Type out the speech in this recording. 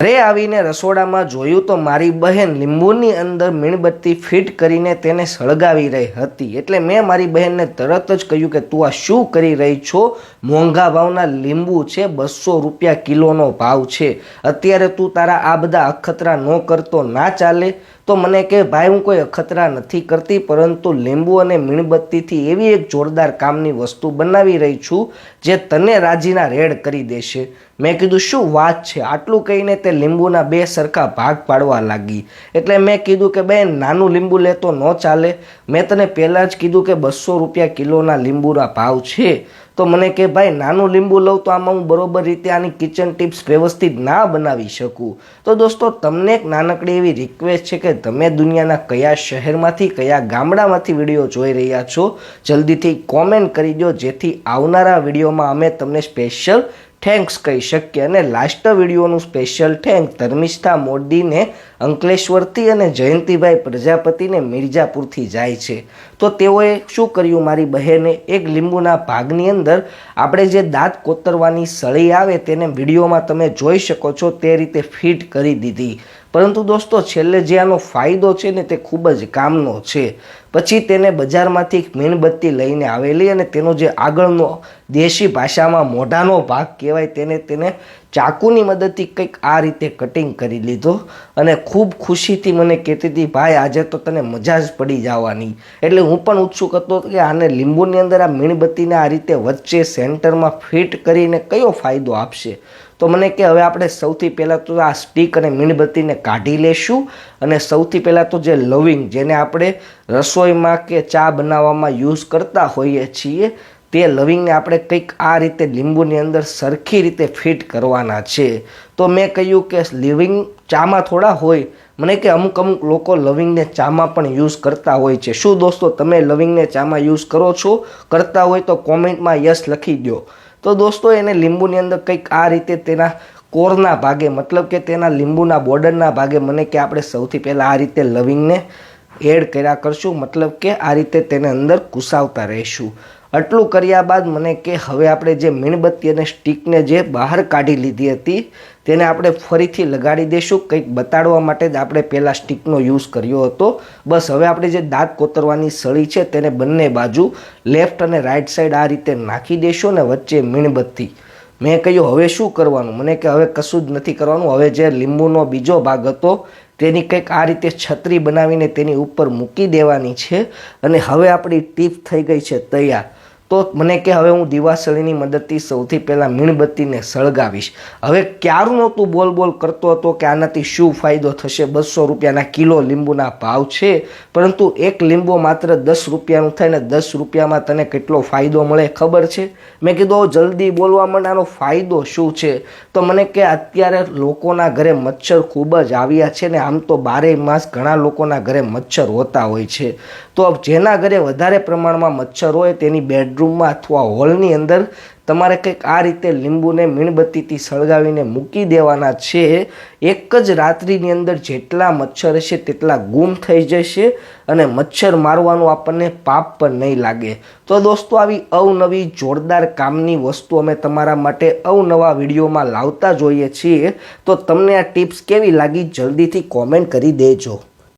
ઘરે આવીને રસોડામાં જોયું તો મારી બહેન લીંબુની અંદર મીણબત્તી ફિટ કરીને તેને સળગાવી રહી હતી। એટલે મેં મારી બહેનને તરત જ કહ્યું કે તું આ શું કરી રહી છો? મોંઘા ભાવના લીંબુ છે, 200 રૂપિયા કિલોનો ભાવ છે। અત્યારે તું તારા આ બધા અખતરા ન કરતો ના ચાલે? તો મને કે ભાઈ હું કોઈ અખતરા નથી કરતી, પરંતુ લીંબુ અને મીણબત્તીથી એવી એક જોરદાર કામની વસ્તુ બનાવી રહી છું જે તને રાજીના રેડ કરી દેશે। મેં કીધું શું વાત છે? આટલું કહીને તે લીંબુના 2 સરખા ભાગ પાડવા લાગી। એટલે મેં કીધું કે બેન નાનું લીંબુ લેતો ન ચાલે? મેં તને પહેલાં જ કીધું કે 200 રૂપિયા કિલોના લીંબુના ભાવ છે। તો મને કે ભાઈ નાનું લીંબુ લઉં તો આમાં હું બરોબર રીતે આની કિચન ટિપ્સ વ્યવસ્થિત ના બનાવી શકું। તો દોસ્તો તમને એક નાનકડી એવી રિક્વેસ્ટ છે કે તમે દુનિયાના કયા શહેરમાંથી કયા ગામડામાંથી વિડીયો જોઈ રહ્યા છો જલ્દીથી કોમેન્ટ કરી દો, જેથી આવનારા વિડીયોમાં અમે તમને સ્પેશિયલ થેન્ક્સ કહી શકીએ। અને લાસ્ટ વિડીયોનું સ્પેશિયલ થેન્ક ધર્મિષ્ઠા મોદીને અંકલેશ્વરથી અને જયંતિભાઈ પ્રજાપતિને મિર્જાપુરથી જાય છે। તો તેઓએ શું કર્યું, મારી બહેને એક લીંબુના ભાગની અંદર આપણે જે દાંત કોતરવાની સળી આવે તેને વિડીયોમાં તમે જોઈ શકો છો તે રીતે ફિટ કરી દીધી। પરંતુ દોસ્તો છેલ્લે જે આનો ફાયદો છે ને તે ખૂબ જ કામનો છે। પછી તેને બજારમાંથી મીણબત્તી લઈને આવેલી અને તેનો જે આગળનો દેશી ભાષામાં મોઢાનો ભાગ કહેવાય તેને ચાકુની મદદથી કંઈક આ રીતે કટિંગ કરી લીધો અને ખૂબ ખુશીથી મને કહેતી હતી ભાઈ આજે તો તને મજા જ પડી જવાની। એટલે હું પણ ઉત્સુક હતો કે આને લીંબુની અંદર આ મીણબત્તીને આ રીતે વચ્ચે સેન્ટરમાં ફિટ કરીને કયો ફાયદો આપશે। તો મને કે હવે આપણે સૌથી પહેલાં તો આ સ્ટીક અને મીણબત્તીને કાઢી લેશું અને સૌથી પહેલાં તો જે લવિંગ જેને આપણે રસોઈમાં કે ચા બનાવવામાં યુઝ કરતા હોઈએ છીએ તે લવિંગને આપણે કંઈક આ રીતે લીંબુની અંદર સરખી રીતે ફિટ કરવાના છે। તો મેં કહ્યું કે લવિંગ ચામાં થોડા હોય, મને કે અમુક લોકો લવિંગને ચામાં પણ યુઝ કરતા હોય છે। શું દોસ્તો તમે લવિંગને ચામાં યુઝ કરો છો? કરતા હોય તો કોમેન્ટમાં યસ લખી દો। તો દોસ્તો એને લીંબુની અંદર કંઈક આ રીતે તેના કોરના ભાગે મતલબ કે તેના લીંબુના બોર્ડરના ભાગે મને કે આપણે સૌથી પહેલાં આ રીતે લવિંગને એડ કર્યા કરશું, મતલબ કે આ રીતે તેને અંદર કુસાવતા રહીશું। આટલું કર્યા બાદ મને કે હવે આપણે જે મીણબત્તી અને સ્ટીકને જે બહાર કાઢી લીધી હતી તેને આપણે ફરીથી લગાડી દઈશું। કંઈક બતાડવા માટે જ આપણે પહેલાં સ્ટીકનો યુઝ કર્યો હતો। બસ હવે આપણે જે દાંત કોતરવાની સળી છે તેને બંને બાજુ લેફ્ટ અને રાઈટ સાઈડ આ રીતે નાખી દઈશું ને વચ્ચે મીણબત્તી। મેં કહ્યું હવે શું કરવાનું? મને કે હવે કશું જ નથી કરવાનું, હવે જે લીંબુનો બીજો ભાગ હતો તેની કંઈક આ રીતે છત્રી બનાવીને તેની ઉપર મૂકી દેવાની છે અને હવે આપણી ટીપ થઈ ગઈ છે તૈયાર। તો મને કે હવે હું દીવાસળીની મદદથી સૌથી પહેલાં મીણબત્તીને સળગાવીશ। હવે ક્યારનો તું બોલ કરતો હતો કે આનાથી શું ફાયદો થશે, 200 રૂપિયાના કિલો લીંબુના ભાવ છે, પરંતુ એક લીંબુ માત્ર 10 રૂપિયાનું થાય ને 10 રૂપિયામાં તને કેટલો ફાયદો મળે ખબર છે? મેં કીધું જલ્દી બોલવા માંડ, આનો ફાયદો શું છે? તો મને કે અત્યારે લોકોના ઘરે મચ્છર ખૂબ જ આવ્યા છે ને આમ તો 12 માસ ઘણા લોકોના ઘરે મચ્છર હોતા હોય છે। તો જેના ઘરે વધારે પ્રમાણમાં મચ્છર હોય તેની બેડરૂમમાં અથવા હોલની અંદર તમારે કંઈક આ રીતે લીંબુને મીણબત્તીથી સળગાવીને મૂકી દેવાના છે। એક જ રાત્રિની અંદર જેટલા મચ્છર હશે તેટલા ગુમ થઈ જશે અને મચ્છર મારવાનું આપણને પાપ પણ નહીં લાગે। તો દોસ્તો આવી અવનવી જોરદાર કામની વસ્તુ અમે તમારા માટે અવનવા વિડીયોમાં લાવતા જોઈએ છીએ। તો તમને આ ટિપ્સ કેવી લાગી જલ્દીથી કોમેન્ટ કરી દેજો।